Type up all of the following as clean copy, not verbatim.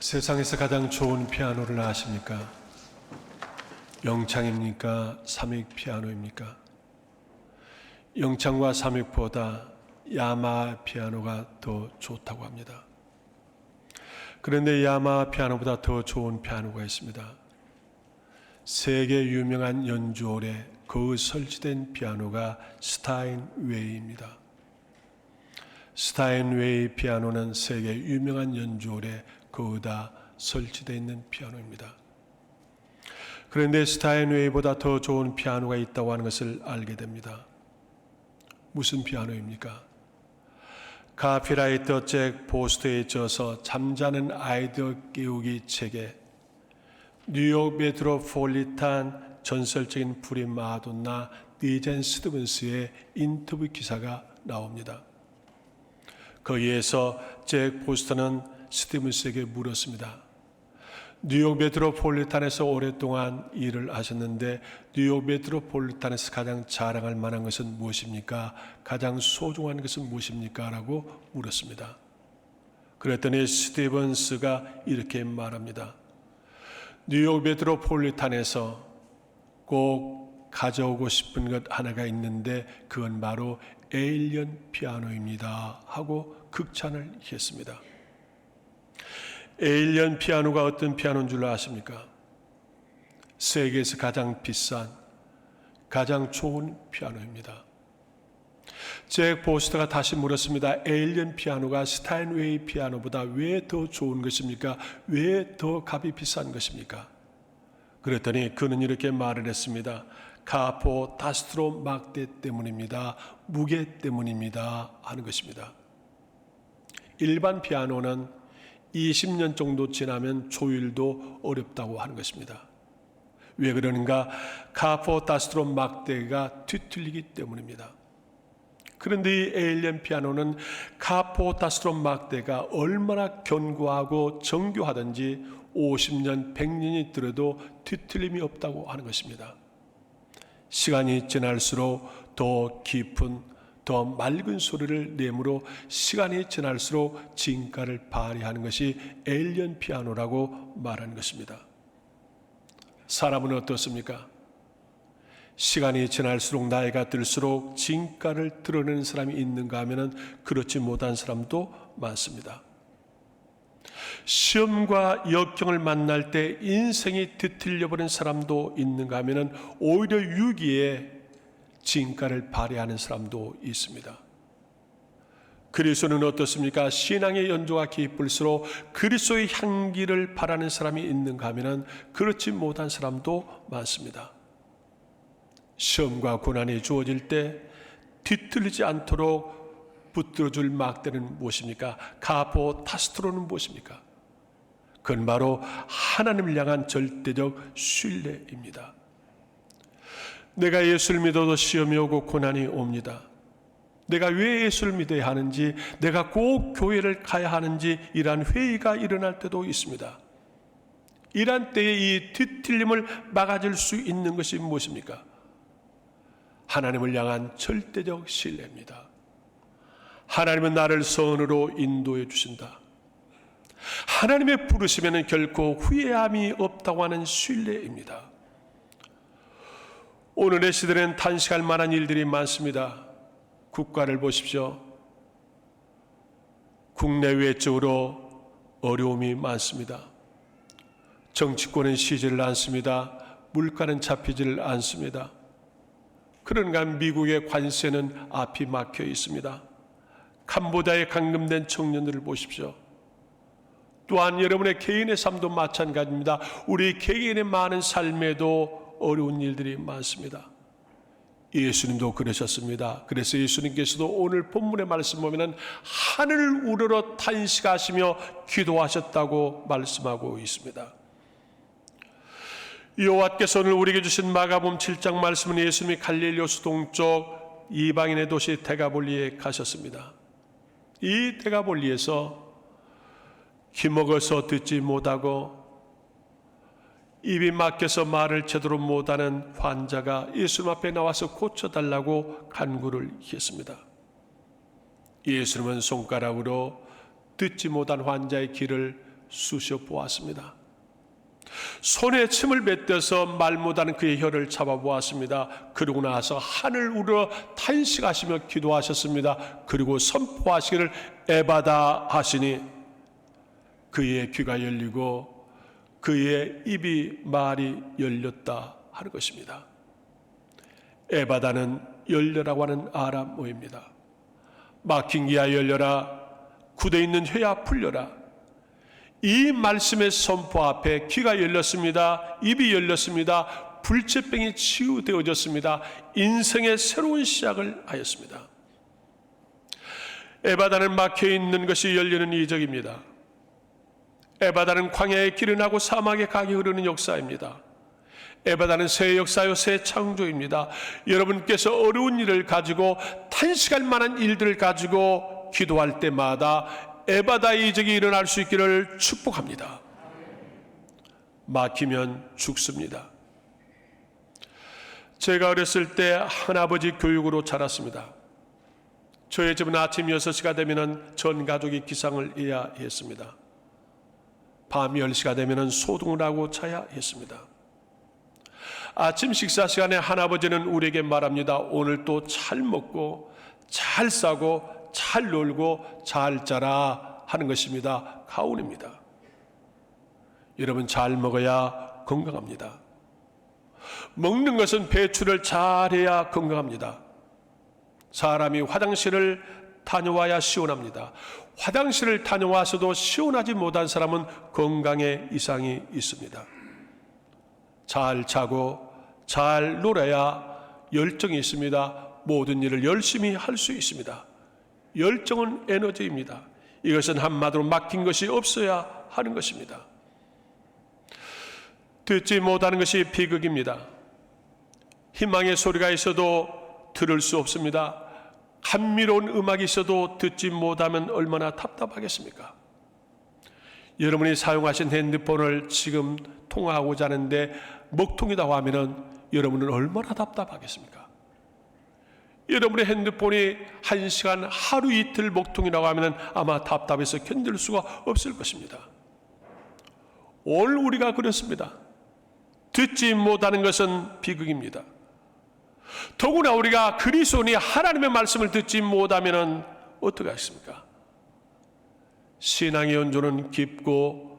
세상에서 가장 좋은 피아노를 아십니까? 영창입니까? 삼익 피아노입니까? 영창과 삼익보다 야마하 피아노가 더 좋다고 합니다. 그런데 야마하 피아노보다 더 좋은 피아노가 있습니다. 세계 유명한 연주홀에 그 설치된 피아노가 스타인웨이입니다. 스타인웨이 피아노는 세계 유명한 연주홀에 거기다 설치되어 있는 피아노입니다. 그런데 스타인웨이보다 더 좋은 피아노가 있다고 하는 것을 알게 됩니다. 무슨 피아노입니까? 카피라이터 잭 포스터에 져서 잠자는 아이들 깨우기 책에 뉴욕 메트로폴리탄 전설적인 프리마돈나 디젠 스티븐스의 인터뷰 기사가 나옵니다. 거기에서 잭 포스터는 스티븐스에게 물었습니다. 뉴욕 메트로폴리탄에서 오랫동안 일을 하셨는데 뉴욕 메트로폴리탄에서 가장 자랑할 만한 것은 무엇입니까? 가장 소중한 것은 무엇입니까? 라고 물었습니다. 그랬더니 스티븐스가 이렇게 말합니다. 뉴욕 메트로폴리탄에서 꼭 가져오고 싶은 것 하나가 있는데 그건 바로 에일리언 피아노입니다 하고 극찬을 했습니다. 에일리언 피아노가 어떤 피아노인 줄 아십니까? 세계에서 가장 비싼, 가장 좋은 피아노입니다. 잭 포스터가 다시 물었습니다. 에일리언 피아노가 스타인웨이 피아노보다 왜 더 좋은 것입니까? 왜 더 값이 비싼 것입니까? 그랬더니 그는 이렇게 말을 했습니다. 카포 다스트로 막대 때문입니다. 무게 때문입니다. 하는 것입니다. 일반 피아노는 20년 정도 지나면 조율도 어렵다고 하는 것입니다. 왜 그러는가? 카포 다스트로 막대가 뒤틀리기 때문입니다. 그런데 이 에일리언 피아노는 카포 다스트로 막대가 얼마나 견고하고 정교하든지 50년, 100년이 들어도 뒤틀림이 없다고 하는 것입니다. 시간이 지날수록 더 깊은, 더 맑은 소리를 내므로 시간이 지날수록 진가를 발휘하는 것이 에일리언 피아노라고 말하는 것입니다. 사람은 어떻습니까? 시간이 지날수록 나이가 들수록 진가를 드러내는 사람이 있는가 하면 그렇지 못한 사람도 많습니다. 시험과 역경을 만날 때 인생이 뒤틀려버린 사람도 있는가 하면 오히려 위기에 진가를 발휘하는 사람도 있습니다. 그리스도는 어떻습니까? 신앙의 연조가 깊을수록 그리스도의 향기를 바라는 사람이 있는가 하면 그렇지 못한 사람도 많습니다. 시험과 고난이 주어질 때 뒤틀리지 않도록 붙들어줄 막대는 무엇입니까? 카포 타스트로는 무엇입니까? 그건 바로 하나님을 향한 절대적 신뢰입니다. 내가 예수를 믿어도 시험이 오고 고난이 옵니다. 내가 왜 예수를 믿어야 하는지, 내가 꼭 교회를 가야 하는지 이러한 회의가 일어날 때도 있습니다. 이러한 때에 이 뒤틀림을 막아줄 수 있는 것이 무엇입니까? 하나님을 향한 절대적 신뢰입니다. 하나님은 나를 선으로 인도해 주신다. 하나님의 부르심에는 결코 후회함이 없다고 하는 신뢰입니다. 오늘의 시대는 탄식할 만한 일들이 많습니다. 국가를 보십시오. 국내외적으로 어려움이 많습니다. 정치권은 쉬지를 않습니다. 물가는 잡히지를 않습니다. 그런가 미국의 관세는 앞이 막혀 있습니다. 캄보디아에 감금된 청년들을 보십시오. 또한 여러분의 개인의 삶도 마찬가지입니다. 우리 개인의 많은 삶에도 어려운 일들이 많습니다. 예수님도 그러셨습니다. 그래서 예수님께서도 오늘 본문의 말씀 보면 하늘을 우러러 탄식하시며 기도하셨다고 말씀하고 있습니다. 여호와께서 오늘 우리에게 주신 마가복음 7장 말씀은 예수님이 갈릴리 호수 동쪽 이방인의 도시 데가볼리에 가셨습니다. 이 데가볼리에서 기먹어서 듣지 못하고 입이 막혀서 말을 제대로 못하는 환자가 예수님 앞에 나와서 고쳐달라고 간구를 했습니다. 예수님은 손가락으로 듣지 못한 환자의 귀를 쑤셔 보았습니다. 손에 침을 뱉어서 말 못하는 그의 혀를 잡아보았습니다. 그러고 나서 하늘 우러 탄식하시며 기도하셨습니다. 그리고 선포하시기를 에바다 하시니 그의 귀가 열리고 그의 입이 말이 열렸다 하는 것입니다. 에바다는 열려라고 하는 아람어입니다. 막힌 기야 열려라, 굳어 있는 혀야 풀려라. 이 말씀의 선포 앞에 귀가 열렸습니다. 입이 열렸습니다. 불치병이 치유되어졌습니다. 인생의 새로운 시작을 하였습니다. 에바다는 막혀있는 것이 열리는 이적입니다. 에바다는 광야에 길이 나고 사막에 강이 흐르는 역사입니다. 에바다는 새 역사요 새 창조입니다. 여러분께서 어려운 일을 가지고 탄식할 만한 일들을 가지고 기도할 때마다 에바다의 이적이 일어날 수 있기를 축복합니다. 막히면 죽습니다. 제가 어렸을 때 할아버지 교육으로 자랐습니다. 저희 집은 아침 6시가 되면 전 가족이 기상을 해야 했습니다. 밤 10시가 되면 소등을 하고 자야 했습니다. 아침 식사 시간에 할아버지는 우리에게 말합니다. 오늘 또 잘 먹고 잘 싸고 잘 놀고 잘 자라 하는 것입니다. 가훈입니다. 여러분, 잘 먹어야 건강합니다. 먹는 것은 배출을 잘해야 건강합니다. 사람이 화장실을 다녀와야 시원합니다. 화장실을 다녀와서도 시원하지 못한 사람은 건강에 이상이 있습니다. 잘 자고 잘 놀아야 열정이 있습니다. 모든 일을 열심히 할 수 있습니다. 열정은 에너지입니다. 이것은 한마디로 막힌 것이 없어야 하는 것입니다. 듣지 못하는 것이 비극입니다. 희망의 소리가 있어도 들을 수 없습니다. 감미로운 음악이 있어도 듣지 못하면 얼마나 답답하겠습니까? 여러분이 사용하신 핸드폰을 지금 통화하고자 하는데 먹통이라고 하면 여러분은 얼마나 답답하겠습니까? 여러분의 핸드폰이 1시간, 하루 이틀 먹통이라고 하면 아마 답답해서 견딜 수가 없을 것입니다. 오늘 우리가 그렇습니다. 듣지 못하는 것은 비극입니다. 더구나 우리가 그리스도니 하나님의 말씀을 듣지 못하면 어떻게 하겠습니까? 신앙의 연조는 깊고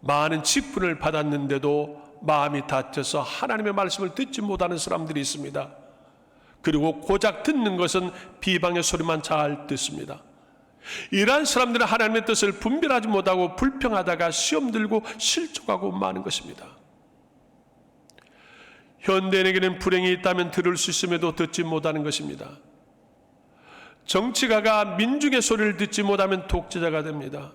많은 직분을 받았는데도 마음이 다쳐서 하나님의 말씀을 듣지 못하는 사람들이 있습니다. 그리고 고작 듣는 것은 비방의 소리만 잘 듣습니다. 이러한 사람들은 하나님의 뜻을 분별하지 못하고 불평하다가 시험 들고 실족하고 마는 것입니다. 현대인에게는 불행이 있다면 들을 수 있음에도 듣지 못하는 것입니다. 정치가가 민중의 소리를 듣지 못하면 독재자가 됩니다.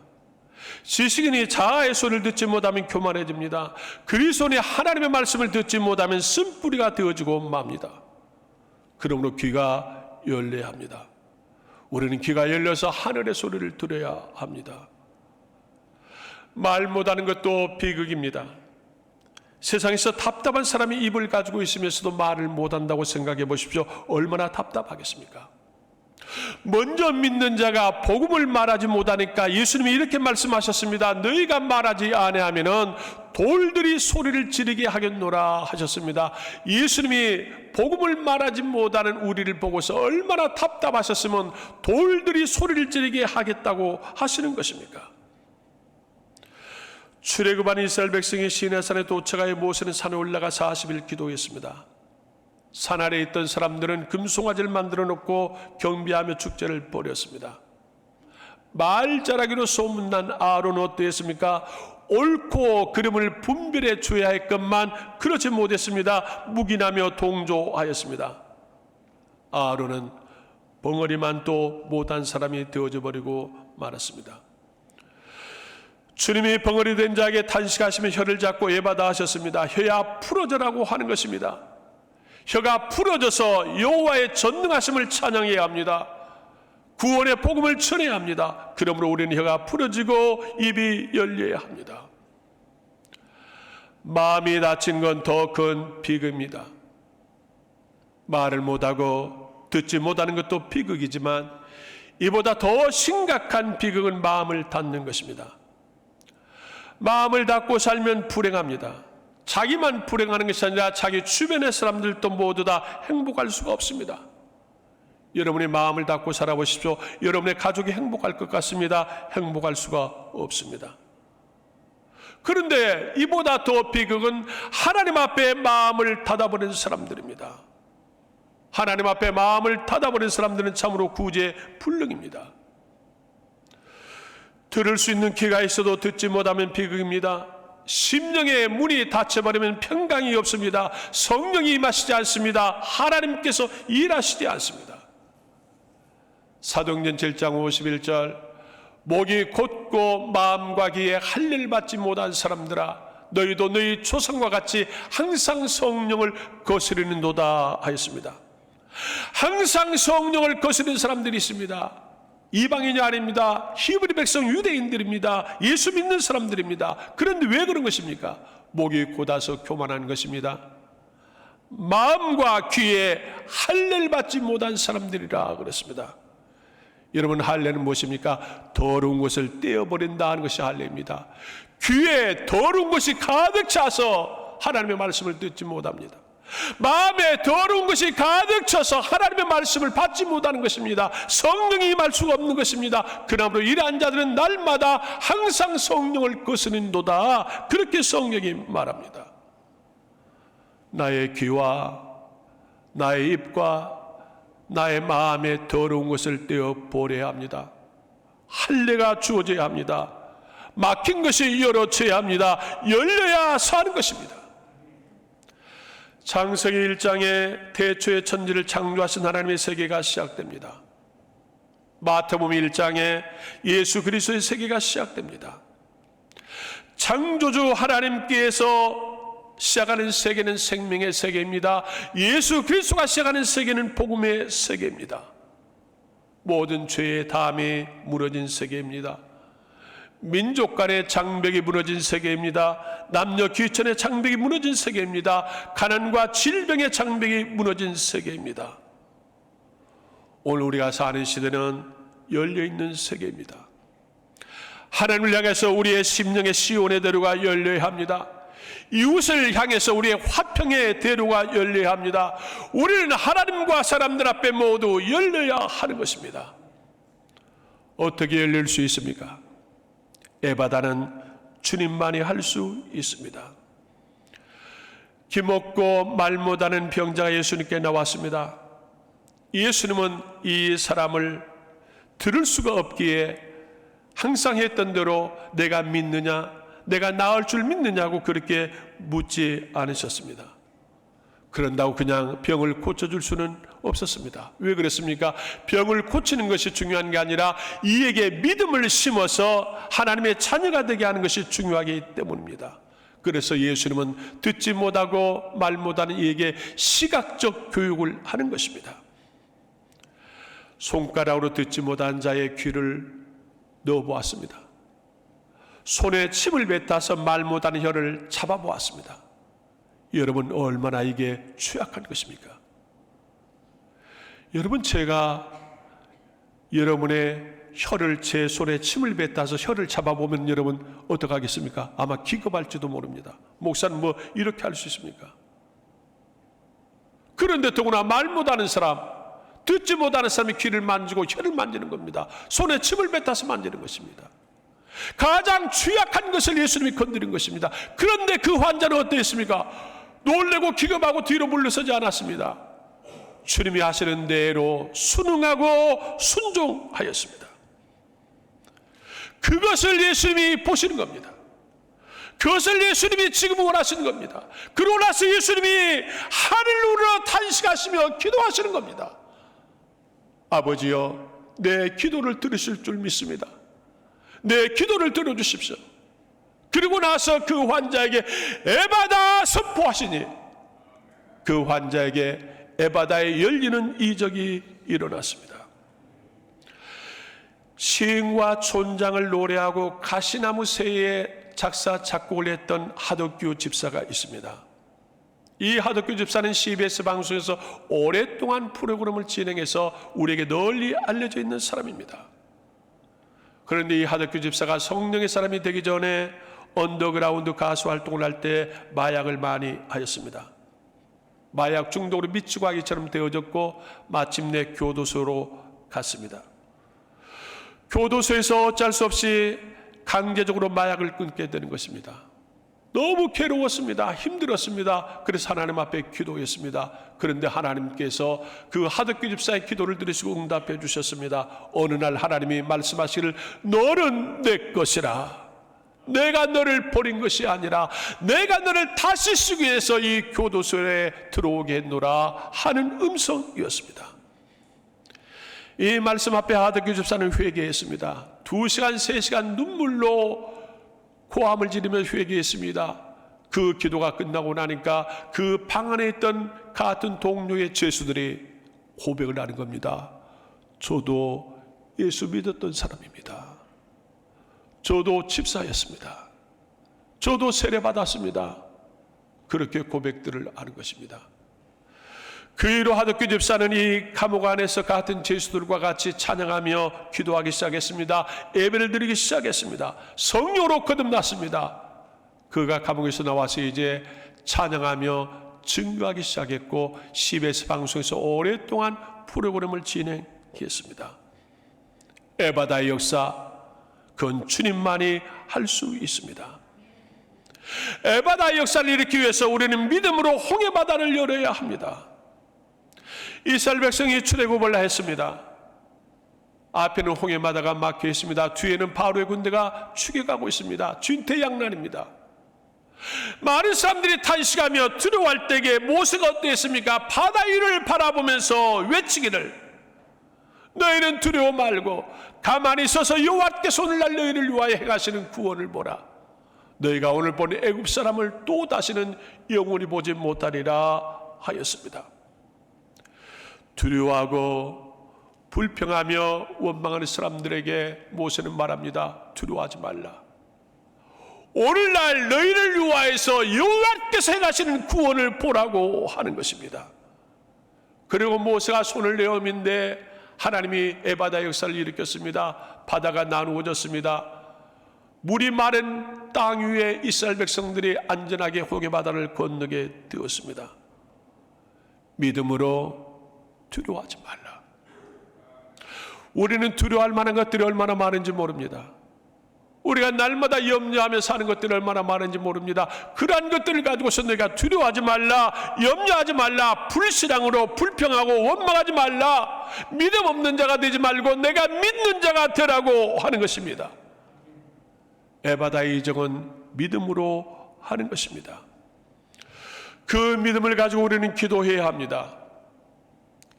지식인이 자아의 소리를 듣지 못하면 교만해집니다. 그리스도인이 하나님의 말씀을 듣지 못하면 쓴뿌리가 되어지고 맙니다. 그러므로 귀가 열려야 합니다. 우리는 귀가 열려서 하늘의 소리를 들어야 합니다. 말 못하는 것도 비극입니다. 세상에서 답답한 사람이 입을 가지고 있으면서도 말을 못한다고 생각해 보십시오. 얼마나 답답하겠습니까? 먼저 믿는 자가 복음을 말하지 못하니까 예수님이 이렇게 말씀하셨습니다. 너희가 말하지 아니하면은 돌들이 소리를 지르게 하겠노라 하셨습니다. 예수님이 복음을 말하지 못하는 우리를 보고서 얼마나 답답하셨으면 돌들이 소리를 지르게 하겠다고 하시는 것입니까? 출애굽한 이스라엘 백성이 시내산에 도착하여 모세는 산에 올라가 40일 기도했습니다. 산 아래에 있던 사람들은 금송아지를 만들어 놓고 경비하며 축제를 벌였습니다. 말자라기로 소문난 아론은 어떠했습니까? 옳고 그름을 분별해 줘야 했건만 그렇지 못했습니다. 묵인하며 동조하였습니다. 아론은 벙어리만 또 못한 사람이 되어져 버리고 말았습니다. 주님이 벙어리 된 자에게 탄식하시며 혀를 잡고 예받아 하셨습니다. 혀야 풀어져라고 하는 것입니다. 혀가 풀어져서 여호와의 전능하심을 찬양해야 합니다. 구원의 복음을 전해야 합니다. 그러므로 우리는 혀가 풀어지고 입이 열려야 합니다. 마음이 다친 건 더 큰 비극입니다. 말을 못하고 듣지 못하는 것도 비극이지만 이보다 더 심각한 비극은 마음을 닫는 것입니다. 마음을 닫고 살면 불행합니다. 자기만 불행하는 것이 아니라 자기 주변의 사람들도 모두 다 행복할 수가 없습니다. 여러분이 마음을 닫고 살아보십시오. 여러분의 가족이 행복할 것 같습니다. 행복할 수가 없습니다. 그런데 이보다 더 비극은 하나님 앞에 마음을 닫아버린 사람들입니다. 하나님 앞에 마음을 닫아버린 사람들은 참으로 구제불능입니다. 들을 수 있는 귀가 있어도 듣지 못하면 비극입니다. 심령의 문이 닫혀버리면 평강이 없습니다. 성령이 임하시지 않습니다. 하나님께서 일하시지 않습니다. 사도행전 7장 51절, 목이 곧고 마음과 귀에 할례를 받지 못한 사람들아, 너희도 너희 조상과 같이 항상 성령을 거스르는도다 하였습니다. 항상 성령을 거스르는 사람들이 있습니다. 이방인이 아닙니다. 히브리 백성 유대인들입니다. 예수 믿는 사람들입니다. 그런데 왜 그런 것입니까? 목이 곧아서 교만한 것입니다. 마음과 귀에 할례를 받지 못한 사람들이라 그랬습니다. 여러분, 할례는 무엇입니까? 더러운 것을 떼어버린다 하는 것이 할례입니다. 귀에 더러운 것이 가득 차서 하나님의 말씀을 듣지 못합니다. 마음에 더러운 것이 가득 차서 하나님의 말씀을 받지 못하는 것입니다. 성령이 임할 수가 없는 것입니다. 그러므로 이러한 자들은 날마다 항상 성령을 거스른도다, 그렇게 성령이 말합니다. 나의 귀와 나의 입과 나의 마음에 더러운 것을 떼어 버려야 합니다. 할례가 주어져야 합니다. 막힌 것이 열어져야 합니다. 열려야 사는 것입니다. 창세기 1장에 태초의 천지를 창조하신 하나님의 세계가 시작됩니다. 마태복음 1장에 예수 그리스도의 세계가 시작됩니다. 창조주 하나님께서 시작하는 세계는 생명의 세계입니다. 예수 그리스도가 시작하는 세계는 복음의 세계입니다. 모든 죄의 담이 무너진 세계입니다. 민족 간의 장벽이 무너진 세계입니다. 남녀 귀천의 장벽이 무너진 세계입니다. 가난과 질병의 장벽이 무너진 세계입니다. 오늘 우리가 사는 시대는 열려있는 세계입니다. 하나님을 향해서 우리의 심령의 시온의 대로가 열려야 합니다. 이웃을 향해서 우리의 화평의 대로가 열려야 합니다. 우리는 하나님과 사람들 앞에 모두 열려야 하는 것입니다. 어떻게 열릴 수 있습니까? 에바다는 주님만이 할 수 있습니다. 기먹고 말 못하는 병자가 예수님께 나왔습니다. 예수님은 이 사람을 들을 수가 없기에 항상 했던 대로 내가 믿느냐, 내가 나을 줄 믿느냐고 그렇게 묻지 않으셨습니다. 그런다고 그냥 병을 고쳐줄 수는 없었습니다. 왜 그랬습니까? 병을 고치는 것이 중요한 게 아니라 이에게 믿음을 심어서 하나님의 자녀가 되게 하는 것이 중요하기 때문입니다. 그래서 예수님은 듣지 못하고 말 못하는 이에게 시각적 교육을 하는 것입니다. 손가락으로 듣지 못한 자의 귀를 넣어보았습니다. 손에 침을 뱉어서 말 못하는 혀를 잡아보았습니다. 여러분, 얼마나 이게 취약한 것입니까? 여러분, 제가 여러분의 혀를 제 손에 침을 뱉어서 혀를 잡아보면 여러분 어떻게 하겠습니까? 아마 기겁할지도 모릅니다. 목사는 뭐 이렇게 할 수 있습니까? 그런데 더구나 말 못하는 사람, 듣지 못하는 사람이 귀를 만지고 혀를 만지는 겁니다. 손에 침을 뱉어서 만지는 것입니다. 가장 취약한 것을 예수님이 건드린 것입니다. 그런데 그 환자는 어떠했습니까? 놀래고 기겁하고 뒤로 물러서지 않았습니다. 주님이 하시는 대로 순응하고 순종하였습니다. 그것을 예수님이 보시는 겁니다. 그것을 예수님이 지금 원하시는 겁니다. 그러고 나서 예수님이 하늘을 우러 탄식하시며 기도하시는 겁니다. 아버지여, 내 기도를 들으실 줄 믿습니다. 내 기도를 들어주십시오. 그리고 나서 그 환자에게 에바다 선포하시니 그 환자에게 에바다에 열리는 이적이 일어났습니다. 시인과 촌장을 노래하고 가시나무 새에 작사 작곡을 했던 하덕규 집사가 있습니다. 이 하덕규 집사는 CBS 방송에서 오랫동안 프로그램을 진행해서 우리에게 널리 알려져 있는 사람입니다. 그런데 이 하덕규 집사가 성령의 사람이 되기 전에 언더그라운드 가수 활동을 할 때 마약을 많이 하였습니다. 마약 중독으로 미치고 하기처럼 되어졌고 마침내 교도소로 갔습니다. 교도소에서 어쩔 수 없이 강제적으로 마약을 끊게 되는 것입니다. 너무 괴로웠습니다. 힘들었습니다. 그래서 하나님 앞에 기도했습니다. 그런데 하나님께서 그 하덕기 집사의 기도를 들으시고 응답해 주셨습니다. 어느 날 하나님이 말씀하시기를 너는 내 것이라. 내가 너를 버린 것이 아니라 내가 너를 다시 쓰기 위해서 이 교도소에 들어오게 했노라 하는 음성이었습니다. 이 말씀 앞에 하덕기 집사는 회개했습니다. 2시간 3시간 눈물로 고함을 지르며 회개했습니다. 그 기도가 끝나고 나니까 그 방 안에 있던 같은 동료의 죄수들이 고백을 하는 겁니다. 저도 예수 믿었던 사람입니다. 저도 집사였습니다. 저도 세례받았습니다. 그렇게 고백들을 하는 것입니다. 그 이후로 하덕기 집사는 이 감옥 안에서 같은 죄수들과 같이 찬양하며 기도하기 시작했습니다. 예배를 드리기 시작했습니다. 성령으로 거듭났습니다. 그가 감옥에서 나와서 이제 찬양하며 증거하기 시작했고 CBS 방송에서 오랫동안 프로그램을 진행했습니다. 에바다의 역사, 그건 주님만이 할 수 있습니다. 에바다의 역사를 일으키기 위해서 우리는 믿음으로 홍해바다를 열어야 합니다. 이스라엘 백성이 출애굽을 했습니다. 앞에는 홍해바다가 막혀 있습니다. 뒤에는 바로의 군대가 추격하고 있습니다. 진퇴양난입니다. 많은 사람들이 탄식하며 두려워할 때에 모세가 어땠습니까? 바다 위를 바라보면서 외치기를 너희는 두려워 말고 가만히 서서 여호와께서 오늘날 너희를 위하여 행하시는 구원을 보라. 너희가 오늘 본 애굽 사람을 또 다시는 영원히 보지 못하리라 하였습니다. 두려워하고 불평하며 원망하는 사람들에게 모세는 말합니다. 두려워하지 말라. 오늘날 너희를 위하여서 여호와께서 행하시는 구원을 보라고 하는 것입니다. 그리고 모세가 손을 내어민데 하나님이 에바다 역사를 일으켰습니다. 바다가 나누어졌습니다. 물이 마른 땅 위에 이스라엘 백성들이 안전하게 홍해바다를 건너게 되었습니다. 믿음으로 두려워하지 말라. 우리는 두려워할 만한 것들이 얼마나 많은지 모릅니다. 우리가 날마다 염려하며 사는 것들이 얼마나 많은지 모릅니다. 그러한 것들을 가지고서 내가 두려워하지 말라, 염려하지 말라, 불신앙으로 불평하고 원망하지 말라, 믿음 없는 자가 되지 말고 내가 믿는 자가 되라고 하는 것입니다. 에바다의 이정은 믿음으로 하는 것입니다. 그 믿음을 가지고 우리는 기도해야 합니다.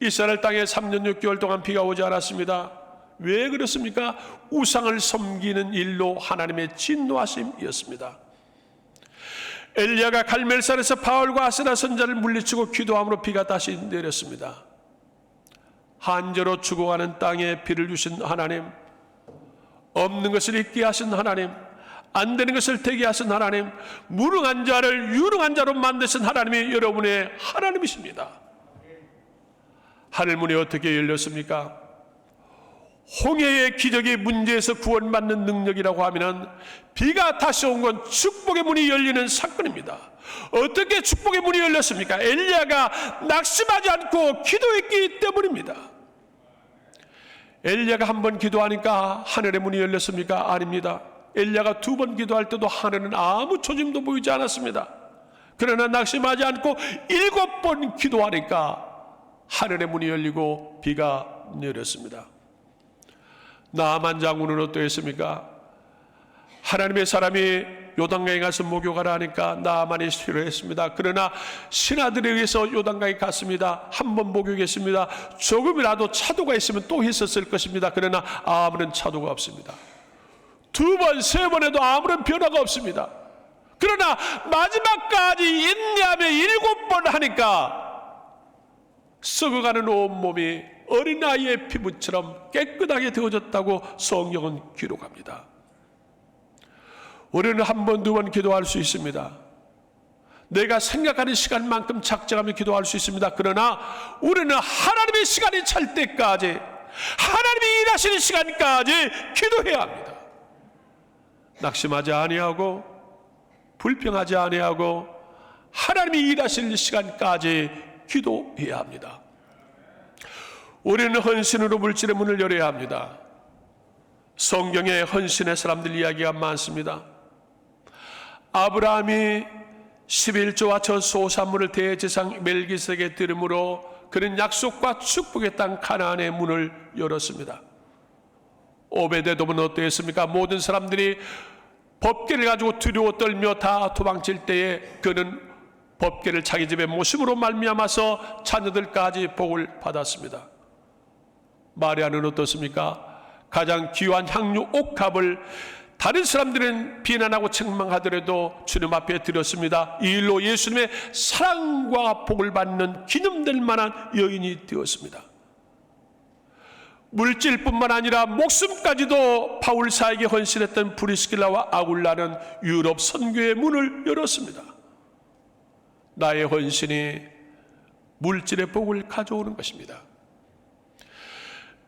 이스라엘 땅에 3년 6개월 동안 비가 오지 않았습니다. 왜 그렇습니까? 우상을 섬기는 일로 하나님의 진노하심이었습니다. 엘리야가 갈멜산에서 바울과 아스나 선자를 물리치고 기도함으로 비가 다시 내렸습니다. 한저로 죽어가는 땅에 비를 주신 하나님, 없는 것을 있게 하신 하나님, 안 되는 것을 되게 하신 하나님, 무능한 자를 유능한 자로 만드신 하나님이 여러분의 하나님이십니다. 하늘문이 어떻게 열렸습니까? 홍해의 기적이 문제에서 구원받는 능력이라고 하면 비가 다시 온 건 축복의 문이 열리는 사건입니다. 어떻게 축복의 문이 열렸습니까? 엘리야가 낙심하지 않고 기도했기 때문입니다. 엘리야가 한 번 기도하니까 하늘의 문이 열렸습니까? 아닙니다. 엘리야가 2번 기도할 때도 하늘은 아무 초짐도 보이지 않았습니다. 그러나 낙심하지 않고 7번 기도하니까 하늘의 문이 열리고 비가 내렸습니다. 나아만 장군은 어떠했습니까? 하나님의 사람이 요단강에 가서 목욕하라 하니까 나아만이 싫어했습니다. 그러나 신하들에 의해서 요단강에 갔습니다. 한 번 목욕했습니다. 조금이라도 차도가 있으면 또 했었을 것입니다. 그러나 아무런 차도가 없습니다. 2번, 3번에도 아무런 변화가 없습니다. 그러나 마지막까지 인내하며 7번 하니까 썩어가는 온몸이 어린아이의 피부처럼 깨끗하게 되어졌다고 성경은 기록합니다. 우리는 한 번, 2번 기도할 수 있습니다. 내가 생각하는 시간만큼 작정하며 기도할 수 있습니다. 그러나 우리는 하나님의 시간이 찰 때까지, 하나님이 일하시는 시간까지 기도해야 합니다. 낙심하지 아니하고 불평하지 아니하고 하나님이 일하실 시간까지 기도해야 합니다. 우리는 헌신으로 물질의 문을 열어야 합니다. 성경에 헌신의 사람들 이야기가 많습니다. 아브라함이 11조와 저 소산물을 대제사장 멜기세덱에게 드림으로 그는 약속과 축복의 땅 가나안의 문을 열었습니다. 오베데돔은 어떠했습니까? 모든 사람들이 법궤를 가지고 두려워 떨며 다 도망칠 때에 그는 법궤를 자기 집에 모심으로 말미암아서 자녀들까지 복을 받았습니다. 마리아는 어떻습니까? 가장 귀한 향유 옥합을 다른 사람들은 비난하고 책망하더라도 주님 앞에 드렸습니다. 이 일로 예수님의 사랑과 복을 받는 기념될 만한 여인이 되었습니다. 물질뿐만 아니라 목숨까지도 바울사에게 헌신했던 브리스길라와 아굴라는 유럽 선교의 문을 열었습니다. 나의 헌신이 물질의 복을 가져오는 것입니다.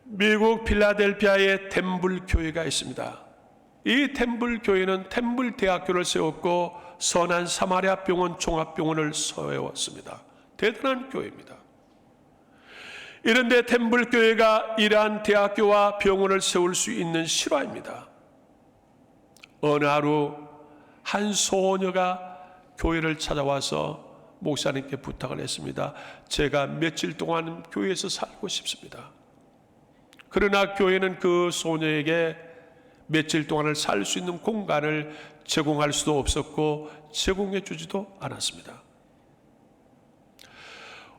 미국 필라델피아에 템블 교회가 있습니다. 이 템블 교회는 템블 대학교를 세웠고 선한 사마리아 병원 종합병원을 세웠습니다. 대단한 교회입니다. 이런데 템블 교회가 이러한 대학교와 병원을 세울 수 있는 실화입니다. 어느 하루 한 소녀가 교회를 찾아와서 목사님께 부탁을 했습니다. 제가 며칠 동안 교회에서 살고 싶습니다. 그러나 교회는 그 소녀에게 며칠 동안을 살 수 있는 공간을 제공할 수도 없었고 제공해 주지도 않았습니다.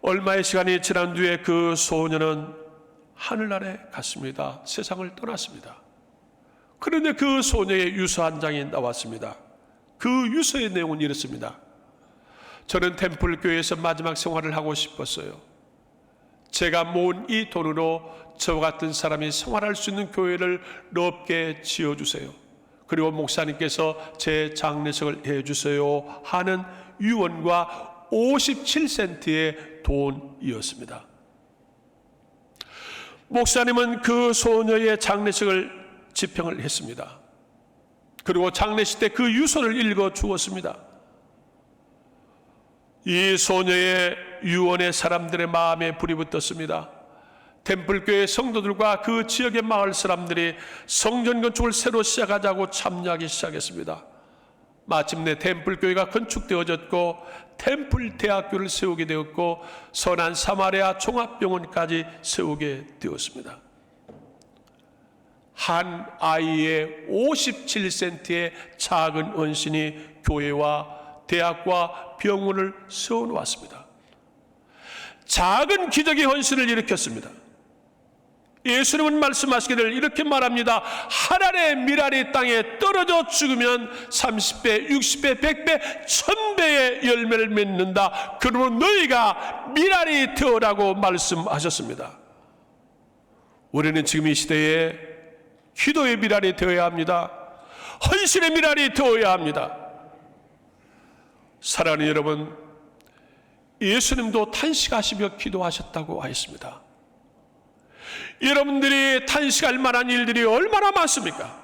얼마의 시간이 지난 뒤에 그 소녀는 하늘나라에 갔습니다. 세상을 떠났습니다. 그런데 그 소녀의 유서 한 장이 나왔습니다. 그 유서의 내용은 이렇습니다. 저는 템플 교회에서 마지막 생활을 하고 싶었어요. 제가 모은 이 돈으로 저와 같은 사람이 생활할 수 있는 교회를 넓게 지어주세요. 그리고 목사님께서 제 장례식을 해주세요 하는 유언과 57센트의 돈이었습니다. 목사님은 그 소녀의 장례식을 집행을 했습니다. 그리고 장례식 때 그 유서를 읽어 주었습니다. 이 소녀의 유언에 사람들의 마음에 불이 붙었습니다. 템플교회 성도들과 그 지역의 마을 사람들이 성전 건축을 새로 시작하자고 참여하기 시작했습니다. 마침내 템플교회가 건축되어졌고 템플대학교를 세우게 되었고 선한 사마리아 종합병원까지 세우게 되었습니다. 한 아이의 57센트의 작은 헌신이 교회와 대학과 병원을 세워놓았습니다. 작은 기적의 헌신을 일으켰습니다. 예수님은 말씀하시기를 이렇게 말합니다. 하나의 밀알이 땅에 떨어져 죽으면 30배, 60배, 100배, 1000배의 열매를 맺는다. 그러므로 너희가 밀알이 되어라고 말씀하셨습니다. 우리는 지금 이 시대에 기도의 밀알이 되어야 합니다. 헌신의 밀알이 되어야 합니다. 사랑하는 여러분, 예수님도 탄식하시며 기도하셨다고 하였습니다. 여러분들이 탄식할 만한 일들이 얼마나 많습니까?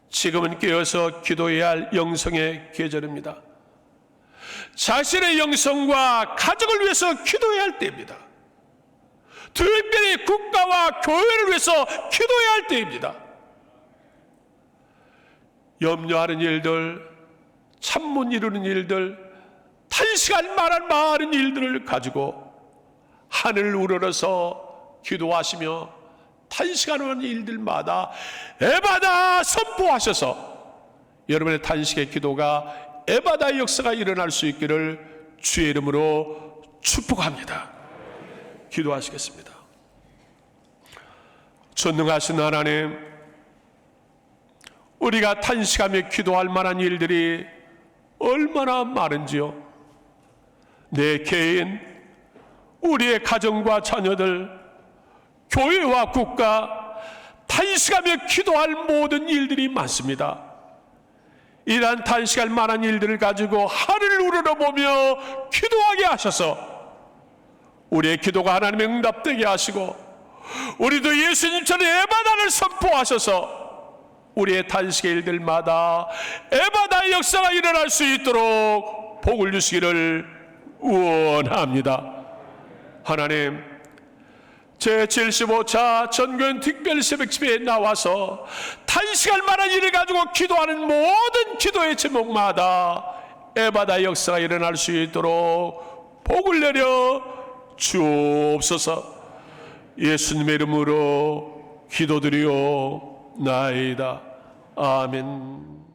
지금은 깨어서 기도해야 할 영성의 계절입니다. 자신의 영성과 가족을 위해서 기도해야 할 때입니다. 특별히 국가와 교회를 위해서 기도해야 할 때입니다. 염려하는 일들, 참 못 이루는 일들, 탄식할 만한 많은 일들을 가지고 하늘을 우러러서 기도하시며 탄식하는 일들마다 에바다 선포하셔서 여러분의 탄식의 기도가 에바다의 역사가 일어날 수 있기를 주의 이름으로 축복합니다. 기도하시겠습니다. 전능하신 하나님, 우리가 탄식하며 기도할 만한 일들이 얼마나 많은지요. 내 개인, 우리의 가정과 자녀들, 교회와 국가, 탄식하며 기도할 모든 일들이 많습니다. 이러한 탄식할 만한 일들을 가지고 하늘을 우러러보며 기도하게 하셔서 우리의 기도가 하나님의 응답되게 하시고 우리도 예수님처럼 에바다를 선포하셔서 우리의 탄식의 일들마다 에바다의 역사가 일어날 수 있도록 복을 주시기를 원합니다. 하나님, 제75차 전교연 특별 새벽집회에 나와서 탄식할 만한 일을 가지고 기도하는 모든 기도의 제목마다 에바다의 역사가 일어날 수 있도록 복을 내려 주옵소서. 예수님의 이름으로 기도드리옵나이다. 아멘.